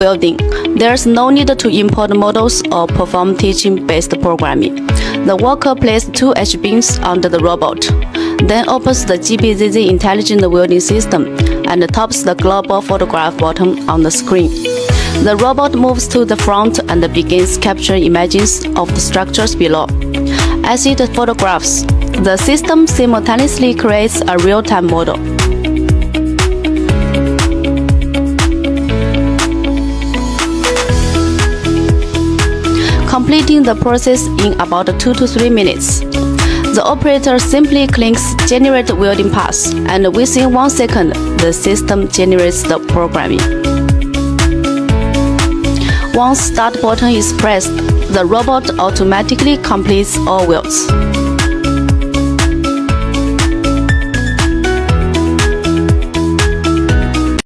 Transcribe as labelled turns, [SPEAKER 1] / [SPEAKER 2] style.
[SPEAKER 1] Welding. There's no need to import models or perform teaching-based programming. The worker places two H-beams under the robot, then opens the GBZZ intelligent welding system and taps the global photograph button on the screen. The robot moves to the front and begins capturing images of the structures below. As it photographs, the system simultaneously creates a real-time model. Completing the process in about 2 to 3 minutes. The operator simply clicks Generate Welding Path, and within 1 second, the system generates the programming. Once Start button is pressed, the robot automatically completes all welds.